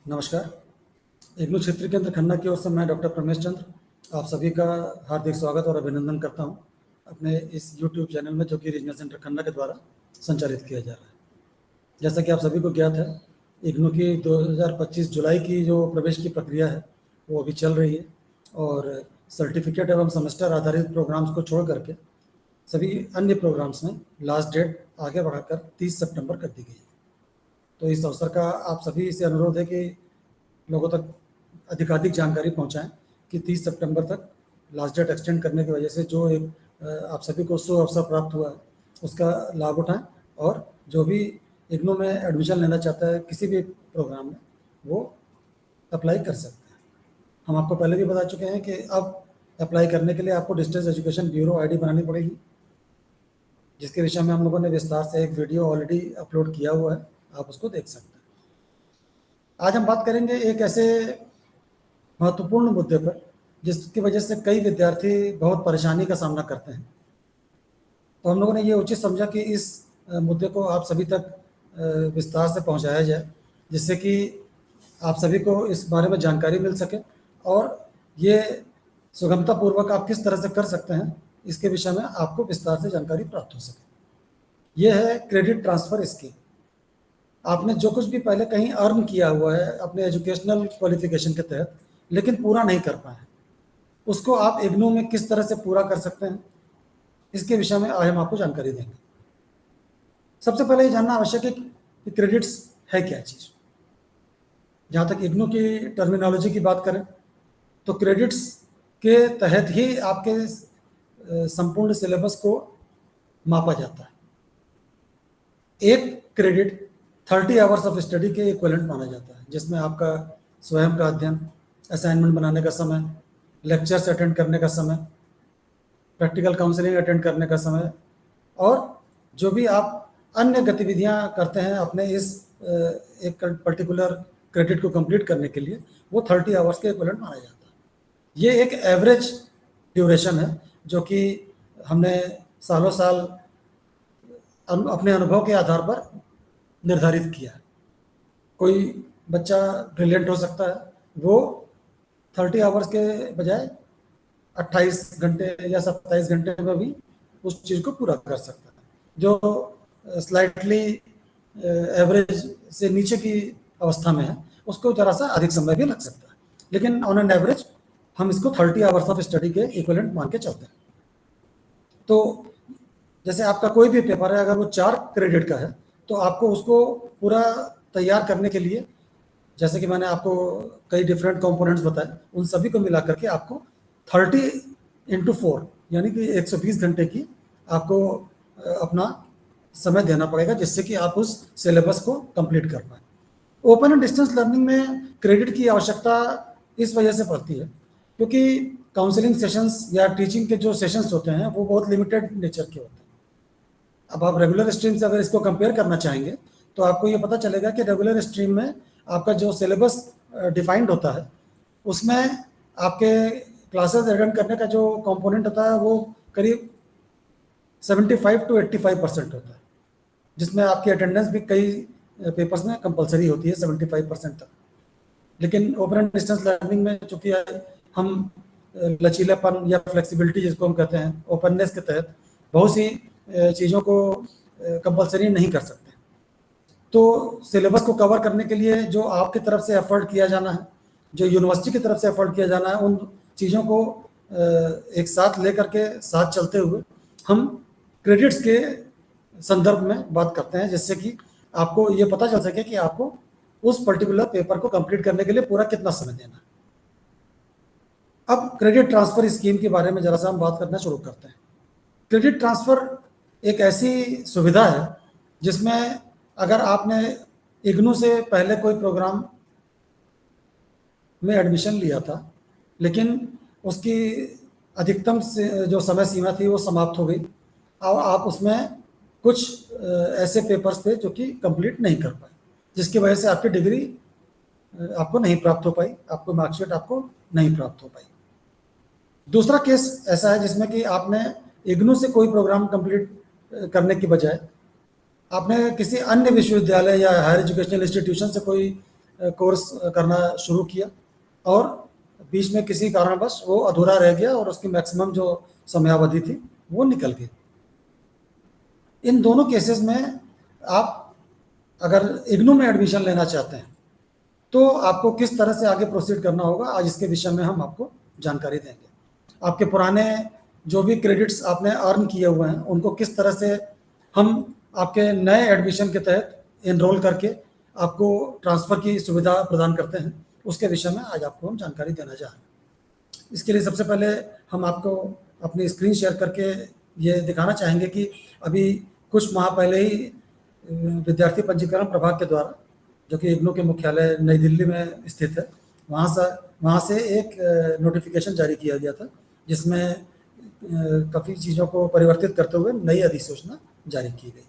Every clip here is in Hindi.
नमस्कार। इग्नू क्षेत्र केंद्र खन्ना की ओर से मैं डॉक्टर प्रमेश चंद्र आप सभी का हार्दिक स्वागत और अभिनंदन करता हूं अपने इस यूट्यूब चैनल में, जो कि रीजनल सेंटर खन्ना के द्वारा संचालित किया जा रहा है। जैसा कि आप सभी को ज्ञात है, इग्नू की 2025 जुलाई की जो प्रवेश की प्रक्रिया है वो अभी चल रही है, और सर्टिफिकेट एवं सेमेस्टर आधारित प्रोग्राम्स को छोड़ करके सभी अन्य प्रोग्राम्स में लास्ट डेट आगे बढ़ाकर 30 सितंबर कर दी गई है। तो इस अवसर का आप सभी से अनुरोध है कि लोगों तक अधिकाधिक जानकारी पहुंचाएं कि 30 सितंबर तक लास्ट डेट एक्सटेंड करने की वजह से जो एक आप सभी को शुभ अवसर प्राप्त हुआ है उसका लाभ उठाएं, और जो भी इग्नू में एडमिशन लेना चाहता है किसी भी प्रोग्राम में वो अप्लाई कर सकते हैं। हम आपको पहले भी बता चुके हैं कि अब अप्लाई करने के लिए आपको डिस्टेंस एजुकेशन ब्यूरो आईडी बनानी पड़ेगी, जिसके विषय में हम लोगों ने विस्तार से एक वीडियो ऑलरेडी अपलोड किया हुआ है, आप उसको देख सकते हैं। आज हम बात करेंगे एक ऐसे महत्वपूर्ण मुद्दे पर जिसकी वजह से कई विद्यार्थी बहुत परेशानी का सामना करते हैं। तो हम लोगों ने ये उचित समझा कि इस मुद्दे को आप सभी तक विस्तार से पहुंचाया जाए, जिससे कि आप सभी को इस बारे में जानकारी मिल सके और ये सुगमतापूर्वक आप किस तरह से कर सकते हैं इसके विषय में आपको विस्तार से जानकारी प्राप्त हो सके। ये है क्रेडिट ट्रांसफ़र स्कीम। आपने जो कुछ भी पहले कहीं अर्न किया हुआ है अपने एजुकेशनल क्वालिफिकेशन के तहत, लेकिन पूरा नहीं कर पाए, उसको आप इग्नू में किस तरह से पूरा कर सकते हैं, इसके विषय में आज हम आपको जानकारी देंगे। सबसे पहले ये जानना आवश्यक है कि क्रेडिट्स है क्या चीज़। जहाँ तक इग्नू की टर्मिनोलॉजी की बात करें तो क्रेडिट्स के तहत ही आपके संपूर्ण सिलेबस को मापा जाता है। एक क्रेडिट 30 आवर्स ऑफ स्टडी के इक्विवेलेंट माना जाता है, जिसमें आपका स्वयं का अध्ययन, असाइनमेंट बनाने का समय, लेक्चर्स अटेंड करने का समय, प्रैक्टिकल काउंसलिंग अटेंड करने का समय, और जो भी आप अन्य गतिविधियां करते हैं अपने इस एक पर्टिकुलर क्रेडिट को कंप्लीट करने के लिए, वो 30 आवर्स के इक्विवेलेंट माना जाता है। ये एक एवरेज ड्यूरेशन है जो कि हमने सालों साल अपने अनुभव के आधार पर निर्धारित किया है। कोई बच्चा ब्रिलियंट हो सकता है, वो 30 आवर्स के बजाय 28 घंटे या 27 घंटे में भी उस चीज़ को पूरा कर सकता है। जो स्लाइटली एवरेज से नीचे की अवस्था में है उसको जरा सा अधिक समय भी लग सकता है, लेकिन ऑन एन एवरेज हम इसको 30 आवर्स ऑफ स्टडी के इक्विवेलेंट मान के चलते हैं। तो जैसे आपका कोई भी पेपर है, अगर वो 4 क्रेडिट का है तो आपको उसको पूरा तैयार करने के लिए, जैसे कि मैंने आपको कई डिफरेंट कंपोनेंट्स बताए, उन सभी को मिला करके आपको 30x4 यानी कि 120 घंटे की आपको अपना समय देना पड़ेगा, जिससे कि आप उस सिलेबस को कंप्लीट कर पाए। ओपन एंड डिस्टेंस लर्निंग में क्रेडिट की आवश्यकता इस वजह से पड़ती है क्योंकि काउंसलिंग सेशंस या टीचिंग के जो सेशंस होते हैं वो बहुत लिमिटेड नेचर के होते हैं। अब आप रेगुलर स्ट्रीम से अगर इसको कंपेयर करना चाहेंगे तो आपको ये पता चलेगा कि रेगुलर स्ट्रीम में आपका जो सिलेबस डिफाइंड होता है उसमें आपके क्लासेस अटेंड करने का जो कंपोनेंट होता है वो करीब 75 to 85% होता है, जिसमें आपकी अटेंडेंस भी कई पेपर्स में कंपलसरी होती है 75% तक। लेकिन ओपन एंड डिस्टेंस लर्निंग में चूंकि हम लचीलापन या फ्लेक्सिबिलिटी जिसको हम कहते हैं, ओपननेस के तहत बहुत सी चीज़ों को कंपलसरी नहीं कर सकते। तो सिलेबस को कवर करने के लिए जो आपकी तरफ से एफर्ट किया जाना है, जो यूनिवर्सिटी की तरफ से एफर्ट किया जाना है, उन चीज़ों को एक साथ लेकर के साथ चलते हुए हम क्रेडिट्स के संदर्भ में बात करते हैं, जिससे कि आपको ये पता चल सके कि आपको उस पर्टिकुलर पेपर को कंप्लीट करने के लिए पूरा कितना समय देना है। अब क्रेडिट ट्रांसफ़र स्कीम के बारे में जरा सा हम बात करना शुरू करते हैं। क्रेडिट ट्रांसफ़र एक ऐसी सुविधा है जिसमें अगर आपने इग्नू से पहले कोई प्रोग्राम में एडमिशन लिया था, लेकिन उसकी अधिकतम से जो समय सीमा थी वो समाप्त हो गई, और आप उसमें कुछ ऐसे पेपर्स थे जो कि कंप्लीट नहीं कर पाए, जिसकी वजह से आपकी डिग्री आपको नहीं प्राप्त हो पाई, आपको मार्कशीट आपको नहीं प्राप्त हो पाई। दूसरा केस ऐसा है जिसमें कि आपने इग्नू से कोई प्रोग्राम कंप्लीट करने की बजाय आपने किसी अन्य विश्वविद्यालय या हायर एजुकेशनल इंस्टीट्यूशन से कोई कोर्स करना शुरू किया और बीच में किसी कारणवश वो अधूरा रह गया और उसकी मैक्सिमम जो समयावधि थी वो निकल गई। इन दोनों केसेस में आप अगर इग्नू में एडमिशन लेना चाहते हैं तो आपको किस तरह से आगे प्रोसीड करना होगा, आज इसके विषय में हम आपको जानकारी देंगे। आपके पुराने जो भी क्रेडिट्स आपने अर्न किए हुए हैं उनको किस तरह से हम आपके नए एडमिशन के तहत एनरोल करके आपको ट्रांसफ़र की सुविधा प्रदान करते हैं, उसके विषय में आज आपको हम जानकारी देना चाह रहे हैं। इसके लिए सबसे पहले हम आपको अपनी स्क्रीन शेयर करके ये दिखाना चाहेंगे कि अभी कुछ माह पहले ही विद्यार्थी पंजीकरण प्रभाग के द्वारा, जो कि इग्नू के मुख्यालय नई दिल्ली में स्थित है, वहाँ से एक नोटिफिकेशन जारी किया गया था जिसमें काफ़ी चीज़ों को परिवर्तित करते हुए नई अधिसूचना जारी की गई।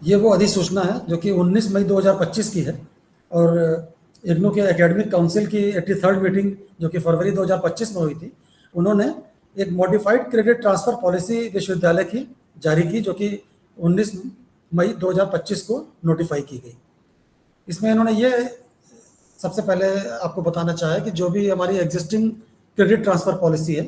ये वो अधिसूचना है जो कि 19 मई 2025 की है और इग्नू के एकेडमिक काउंसिल की 83rd मीटिंग जो कि फरवरी 2025 में हुई थी, उन्होंने एक मॉडिफाइड क्रेडिट ट्रांसफ़र पॉलिसी विश्वविद्यालय की जारी की जो कि 19 मई 2025 को नोटिफाई की गई। इसमें इन्होंने ये सबसे पहले आपको बताना चाहा है कि जो भी हमारी एग्जिस्टिंग क्रेडिट ट्रांसफ़र पॉलिसी है,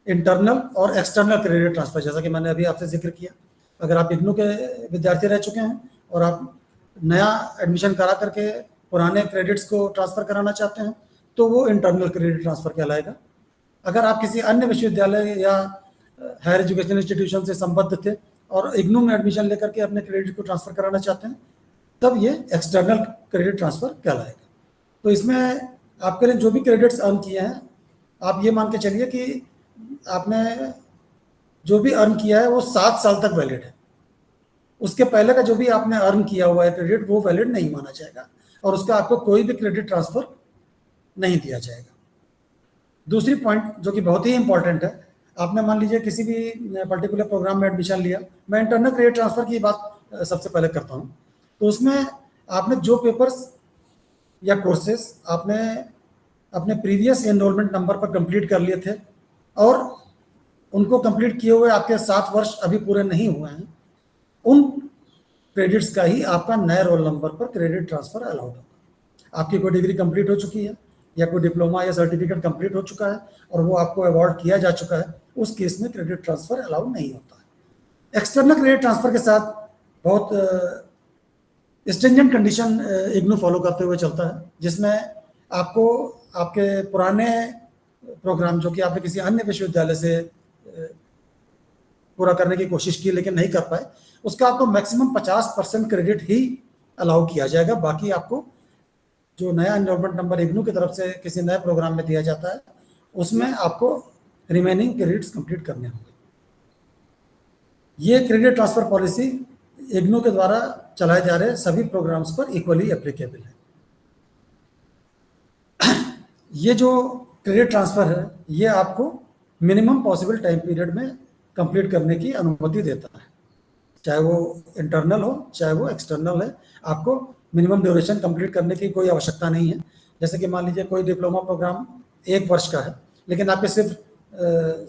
इंटरनल और एक्सटर्नल क्रेडिट ट्रांसफ़र, जैसा कि मैंने अभी आपसे जिक्र किया, अगर आप इग्नू के विद्यार्थी रह चुके हैं और आप नया एडमिशन करा करके पुराने क्रेडिट्स को ट्रांसफ़र कराना चाहते हैं तो वो इंटरनल क्रेडिट ट्रांसफ़र कहलाएगा। अगर आप किसी अन्य विश्वविद्यालय या हायर एजुकेशन इंस्टीट्यूशन से संबद्ध थे और इग्नू में एडमिशन लेकर के अपने क्रेडिट को ट्रांसफ़र कराना चाहते हैं तब ये एक्सटर्नल क्रेडिट ट्रांसफ़र कहलाएगा। तो इसमें आपके लिए जो भी क्रेडिट्स अर्न किए हैं, आप ये मान के चलिए कि आपने जो भी अर्न किया है वो 7 साल तक वैलिड है। उसके पहले का जो भी आपने अर्न किया हुआ है क्रेडिट वो वैलिड नहीं माना जाएगा और उसका आपको कोई भी क्रेडिट ट्रांसफ़र नहीं दिया जाएगा। दूसरी पॉइंट जो कि बहुत ही इंपॉर्टेंट है, आपने मान लीजिए किसी भी पर्टिकुलर प्रोग्राम में एडमिशन लिया, मैं इंटरनल क्रेडिट ट्रांसफ़र की बात सबसे पहले करता हूँ, तो उसमें आपने जो पेपर्स या कोर्सेस आपने अपने प्रीवियस एनरोलमेंट नंबर पर कंप्लीट कर लिए थे और उनको कंप्लीट किए हुए आपके 7 वर्ष अभी पूरे नहीं हुए हैं, उन क्रेडिट्स का ही आपका नए रोल नंबर पर क्रेडिट ट्रांसफ़र अलाउड होगा। आपकी कोई डिग्री कंप्लीट हो चुकी है या कोई डिप्लोमा या सर्टिफिकेट कंप्लीट हो चुका है और वो आपको अवार्ड किया जा चुका है, उस केस में क्रेडिट ट्रांसफ़र अलाउड नहीं होता है। एक्सटर्नल क्रेडिट ट्रांसफ़र के साथ बहुत स्ट्रिंजेंट कंडीशन इग्नू फॉलो करते हुए चलता है, जिसमें आपको आपके पुराने प्रोग्राम जो कि आपने किसी अन्य विश्वविद्यालय से पूरा करने की कोशिश की लेकिन नहीं कर पाए, उसका आपको मैक्सिमम 50% क्रेडिट ही अलाउ किया जाएगा। बाकी आपको जो नया एनरोलमेंट नंबर इग्नू की तरफ से किसी नए प्रोग्राम में दिया जाता है उसमें आपको रिमेनिंग क्रेडिट्स कंप्लीट करने होंगे। ये क्रेडिट ट्रांसफ़र पॉलिसी इग्नू के द्वारा चलाए जा रहे सभी प्रोग्राम्स पर इक्वली एप्लीकेबल है। ये जो क्रेडिट ट्रांसफ़र है ये आपको मिनिमम पॉसिबल टाइम पीरियड में कंप्लीट करने की अनुमति देता है, चाहे वो इंटरनल हो चाहे वो एक्सटर्नल है। आपको मिनिमम ड्यूरेशन कंप्लीट करने की कोई आवश्यकता नहीं है। जैसे कि मान लीजिए कोई डिप्लोमा प्रोग्राम 1 वर्ष का है लेकिन आपके सिर्फ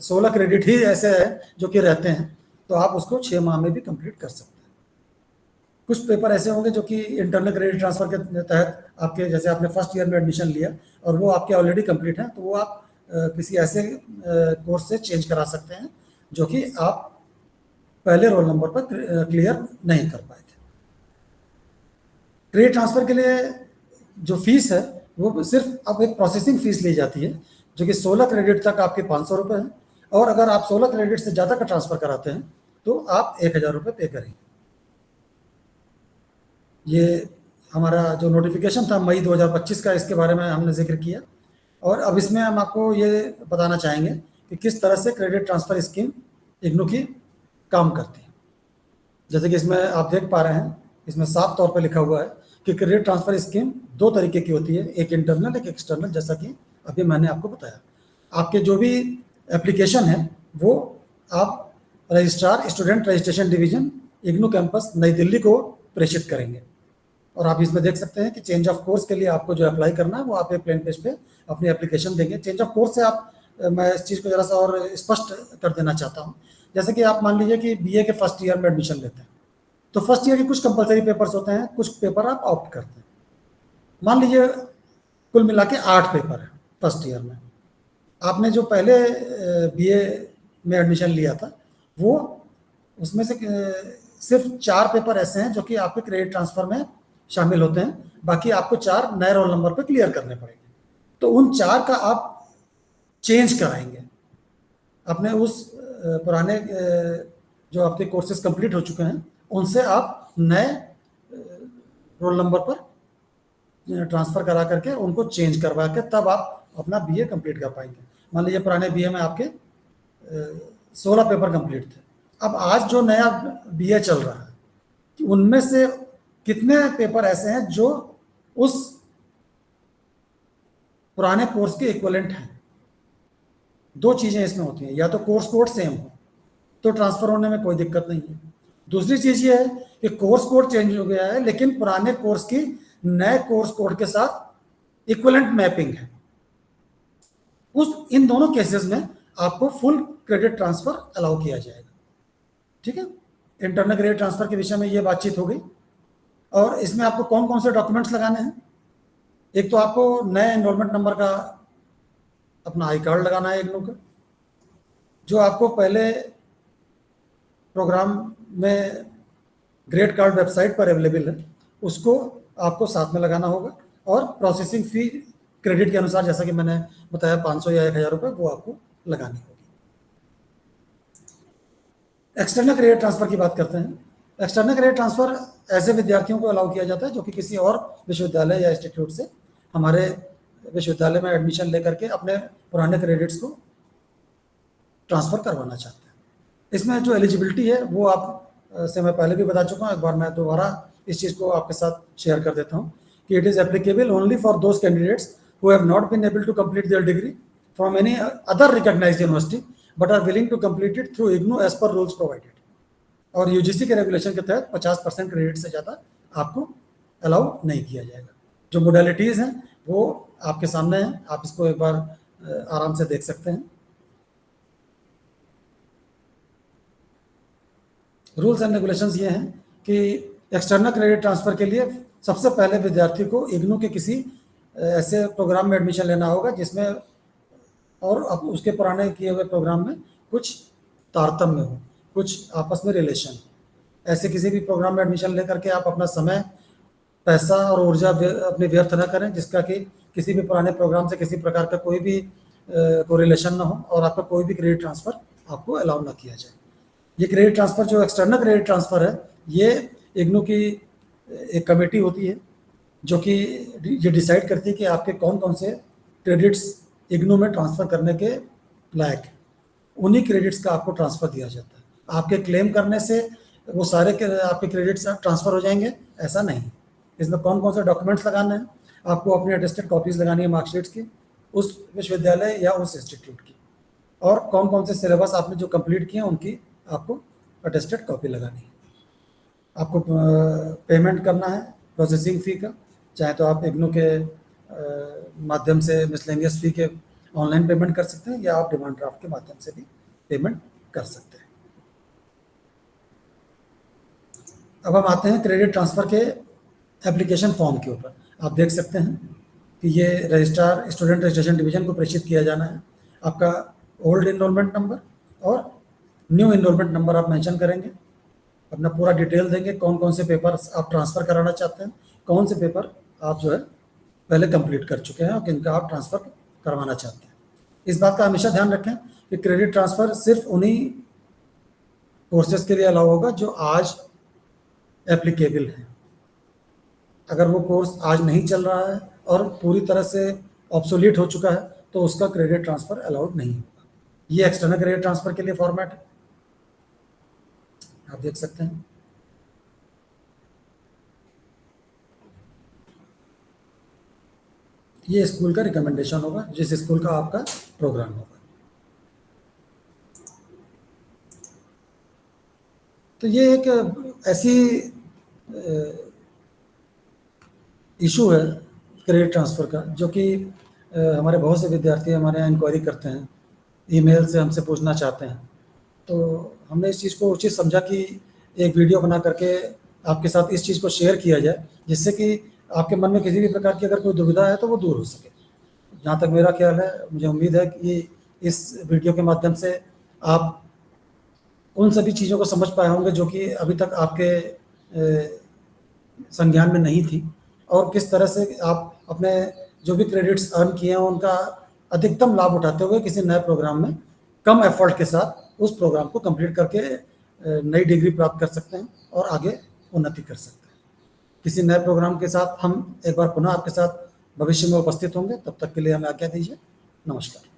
16 क्रेडिट ही ऐसे हैं जो कि रहते हैं, तो आप उसको 6 माह में भी कंप्लीट कर सकते हैं। कुछ पेपर ऐसे होंगे जो कि इंटरनल क्रेडिट ट्रांसफ़र के तहत आपके, जैसे आपने फर्स्ट ईयर में एडमिशन लिया और वो आपके ऑलरेडी कंप्लीट हैं, तो वो आप किसी ऐसे कोर्स से चेंज करा सकते हैं जो कि आप पहले रोल नंबर पर क्लियर नहीं कर पाए थे। क्रेडिट ट्रांसफ़र के लिए जो फीस है वो सिर्फ अब एक प्रोसेसिंग फ़ीस ली जाती है जो कि 16 क्रेडिट तक आपके 500 रुपये हैं और अगर आप 16 क्रेडिट से ज़्यादा का ट्रांसफ़र कराते हैं तो आप 1000 रुपये पे करेंगे। ये हमारा जो नोटिफिकेशन था मई 2025 का, इसके बारे में हमने जिक्र किया और अब इसमें हम आपको ये बताना चाहेंगे कि किस तरह से क्रेडिट ट्रांसफ़र स्कीम इग्नू की काम करती है। जैसे कि इसमें आप देख पा रहे हैं, इसमें साफ तौर पर लिखा हुआ है कि क्रेडिट ट्रांसफ़र स्कीम 2 तरीके की होती है, एक इंटरनल एक एक्सटर्नल, जैसा कि अभी मैंने आपको बताया। आपके जो भी एप्लीकेशन है वो आप registrar student registration division IGNOU campus नई दिल्ली को प्रेषित करेंगे और आप इसमें देख सकते हैं कि चेंज ऑफ कोर्स के लिए आपको जो अप्लाई करना है वो आप एक प्लेन पेज पे अपनी एप्लीकेशन देंगे। चेंज ऑफ कोर्स से आप मैं इस चीज़ को ज़रा सा और स्पष्ट कर देना चाहता हूँ। जैसे कि आप मान लीजिए कि बीए के फर्स्ट ईयर में एडमिशन लेते हैं, तो फर्स्ट ईयर के कुछ कंपलसरी पेपर्स होते हैं, कुछ पेपर आप ऑप्ट करते हैं। मान लीजिए कुल मिला के 8 पेपर है फर्स्ट ईयर में। आपने जो पहले बीए में एडमिशन लिया था, वो उसमें से सिर्फ 4 पेपर ऐसे हैं जो कि आपके क्रेडिट ट्रांसफ़र में शामिल होते हैं, बाकी आपको 4 नए रोल नंबर पे क्लियर करने पड़ेंगे। तो उन 4 का आप चेंज कराएंगे अपने उस पुराने जो आपके कोर्सेज कंप्लीट हो चुके हैं, उनसे आप नए रोल नंबर पर ट्रांसफ़र करा करके उनको चेंज करवा के तब आप अपना बीए कंप्लीट कर पाएंगे। मान लीजिए पुराने बीए में आपके 16 पेपर कंप्लीट थे, अब आज जो नया बीए चल रहा है उनमें से कितने पेपर ऐसे हैं जो उस पुराने कोर्स के इक्विवेलेंट हैं। 2 चीज़ें इसमें होती हैं, या तो कोर्स कोड सेम हो तो ट्रांसफ़र होने में कोई दिक्कत नहीं है। दूसरी चीज़ ये है कि कोर्स कोड चेंज हो गया है लेकिन पुराने कोर्स की नए कोर्स कोड के साथ इक्विवेलेंट मैपिंग है, उस इन दोनों केसेस में आपको फुल क्रेडिट ट्रांसफ़र अलाउ किया जाएगा। ठीक है, इंटरनल क्रेडिट ट्रांसफ़र के विषय में ये बातचीत हो गई। और इसमें आपको कौन कौन से डॉक्यूमेंट्स लगाने हैं? एक तो आपको नए एनरोलमेंट नंबर का अपना आई कार्ड लगाना है इग्नू का, जो आपको पहले प्रोग्राम में ग्रेड कार्ड वेबसाइट पर अवेलेबल है, उसको आपको साथ में लगाना होगा। और प्रोसेसिंग फ़ी क्रेडिट के अनुसार, जैसा कि मैंने बताया 500 या 1000 रुपये, वो आपको लगानी होगी। एक्सटर्नल क्रेडिट ट्रांसफ़र की बात करते हैं। एक्सटर्नल क्रेडिट ट्रांसफ़र ऐसे विद्यार्थियों को अलाउ किया जाता है जो कि किसी और विश्वविद्यालय या इंस्टीट्यूट से हमारे विश्वविद्यालय में एडमिशन लेकर के अपने पुराने क्रेडिट्स को ट्रांसफ़र करवाना चाहते हैं। इसमें जो एलिजिबिलिटी है वो आप से मैं पहले भी बता चुका हूँ, एक बार मैं दोबारा इस चीज़ को आपके साथ शेयर कर देता हूँ कि it is applicable only for those candidates who have not been able to complete their degree from any other recognised university but are willing to complete it through IGNOU as per rules provided. और यूजीसी के रेगुलेशन के तहत 50% क्रेडिट से ज़्यादा आपको अलाउ नहीं किया जाएगा। जो मोडालिटीज़ हैं वो आपके सामने हैं, आप इसको एक बार आराम से देख सकते हैं। रूल्स एंड रेगुलेशंस ये हैं कि एक्सटर्नल क्रेडिट ट्रांसफ़र के लिए सबसे पहले विद्यार्थी को इग्नू के किसी ऐसे प्रोग्राम में एडमिशन लेना होगा जिसमें और अब उसके पुराने किए हुए प्रोग्राम में कुछ तारतम्य हो, कुछ आपस में रिलेशन। ऐसे किसी भी प्रोग्राम में एडमिशन लेकर के आप अपना समय, पैसा और ऊर्जा अपने व्यर्थ न करें जिसका कि किसी भी पुराने प्रोग्राम से किसी प्रकार का कोई भी कोरिलेशन ना हो और आपका कोई भी क्रेडिट ट्रांसफ़र आपको अलाउ ना किया जाए। ये क्रेडिट ट्रांसफ़र जो एक्सटर्नल क्रेडिट ट्रांसफ़र है, ये इग्नू की एक कमेटी होती है जो कि ये डिसाइड करती है कि आपके कौन कौन से क्रेडिट्स इग्नू में ट्रांसफ़र करने के लायक, उन्हीं क्रेडिट्स का आपको ट्रांसफ़र दिया जाता है। आपके क्लेम करने से वो सारे आपके क्रेडिट्स ट्रांसफ़र हो जाएंगे, ऐसा नहीं। इसमें कौन कौन से डॉक्यूमेंट्स लगाने हैं, आपको अपनी अटेस्टेड कॉपीज़ लगानी है मार्कशीट्स की उस विश्वविद्यालय या उस इंस्टीट्यूट की, और कौन कौन से सिलेबस आपने जो कंप्लीट किए हैं उनकी आपको अटेस्टेड कॉपी लगानी है। आपको पेमेंट करना है प्रोसेसिंग फ़ी का, चाहे तो आप इग्नू के माध्यम से मिसलेनियस फ़ी के ऑनलाइन पेमेंट कर सकते हैं या आप डिमांड ड्राफ्ट के माध्यम से भी पेमेंट कर सकते हैं। अब हम आते हैं क्रेडिट ट्रांसफ़र के एप्लीकेशन फॉर्म के ऊपर। आप देख सकते हैं कि ये रजिस्ट्रार स्टूडेंट रजिस्ट्रेशन डिवीज़न को प्रेषित किया जाना है। आपका ओल्ड इनरोलमेंट नंबर और न्यू इनरोलमेंट नंबर आप मेंशन करेंगे, अपना पूरा डिटेल देंगे, कौन कौन से पेपर आप ट्रांसफ़र कराना चाहते हैं, कौन से पेपर आप जो है पहले कंप्लीट कर चुके हैं और किनका आप ट्रांसफ़र करवाना चाहते हैं। इस बात का हमेशा ध्यान रखें कि क्रेडिट ट्रांसफ़र सिर्फ उन्हीं कोर्सेज़ के लिए अलाउ होगा जो आज एप्लीकेबल हैं। अगर वो कोर्स आज नहीं चल रहा है और पूरी तरह से ऑब्सोलीट हो चुका है तो उसका क्रेडिट ट्रांसफ़र अलाउड नहीं होगा। ये एक्सटर्नल क्रेडिट ट्रांसफ़र के लिए फॉर्मेट है, आप देख सकते हैं। ये स्कूल का रिकमेंडेशन होगा, जिस स्कूल का आपका प्रोग्राम होगा। तो ये एक ऐसी इशू है क्रेडिट ट्रांसफ़र का जो कि हमारे बहुत से विद्यार्थी हमारे यहाँ इंक्वायरी करते हैं ईमेल से हमसे पूछना चाहते हैं। तो हमने इस चीज़ को उचित समझा कि एक वीडियो बना करके आपके साथ इस चीज़ को शेयर किया जाए, जिससे कि आपके मन में किसी भी प्रकार की अगर कोई दुविधा है तो वो दूर हो सके। जहाँ तक मेरा ख्याल है, मुझे उम्मीद है कि इस वीडियो के माध्यम से आप उन सभी चीज़ों को समझ पाए होंगे जो कि अभी तक आपके संज्ञान में नहीं थी, और किस तरह से आप अपने जो भी क्रेडिट्स अर्न किए हैं उनका अधिकतम लाभ उठाते हुए किसी नए प्रोग्राम में कम एफर्ट के साथ उस प्रोग्राम को कंप्लीट करके नई डिग्री प्राप्त कर सकते हैं और आगे उन्नति कर सकते हैं। किसी नए प्रोग्राम के साथ हम एक बार पुनः आपके साथ भविष्य में उपस्थित होंगे। तब तक के लिए हमें आज्ञा दीजिए। नमस्कार।